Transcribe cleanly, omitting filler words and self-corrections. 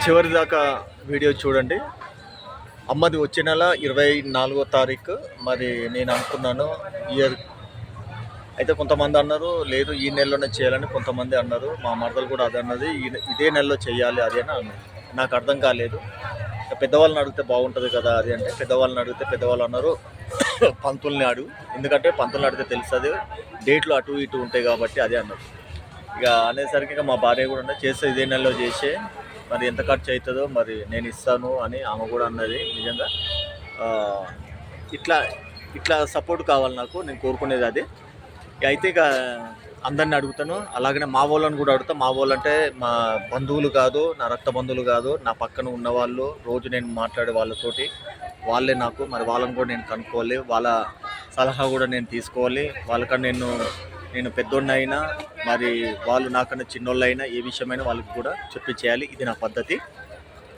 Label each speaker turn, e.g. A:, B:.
A: చివరి దాకా వీడియో చూడండి. అమ్మది వచ్చే నెల 24వ తారీఖు. మరి నేను అనుకున్నాను ఇయర్ అయితే కొంతమంది అన్నారు లేదు ఈ నెలలోనే చేయాలని, కొంతమంది అన్నారు, మా మరదలు కూడా అదే అన్నది ఇదే నెలలో చేయాలి అది అని అన్నది. నాకు అర్థం కాలేదు. పెద్దవాళ్ళని అడిగితే బాగుంటుంది కదా అది అంటే, పెద్దవాళ్ళని అడిగితే పెద్దవాళ్ళు అన్నారు పంతుల్ని అడుగు, ఎందుకంటే పంతుల్ని అడిగితే తెలుస్తుంది, డేట్లు అటు ఇటు ఉంటాయి కాబట్టి అదే అన్నారు. ఇక అనేసరికి ఇక మా భార్య కూడా చేస్తే ఇదే నెలలో చేసే, మరి ఎంత ఖర్చు అవుతుందో మరి నేను ఇస్తాను అని ఆమె కూడా అన్నది. నిజంగా ఇట్లా ఇట్లా సపోర్ట్ కావాలి నాకు, నేను కోరుకునేది అది. అయితే ఇక అందరిని అడుగుతాను, అలాగనే మా వాళ్ళని కూడా అడుగుతాను. మా వాళ్ళు అంటే మా బంధువులు కాదు, నా రక్త బంధువులు కాదు, నా పక్కన ఉన్నవాళ్ళు, రోజు నేను మాట్లాడే వాళ్ళతోటి వాళ్ళే నాకు. మరి వాళ్ళని కూడా నేను కనుక్కోవాలి, వాళ్ళ సలహా కూడా నేను తీసుకోవాలి. వాళ్ళకన్నా నేను పెద్దోడిని అయినా, మరి వాళ్ళు నాకన్నా చిన్నోళ్ళు అయినా, ఏ విషయమైనా వాళ్ళకి కూడా చెప్పి చేయాలి. ఇది నా పద్ధతి.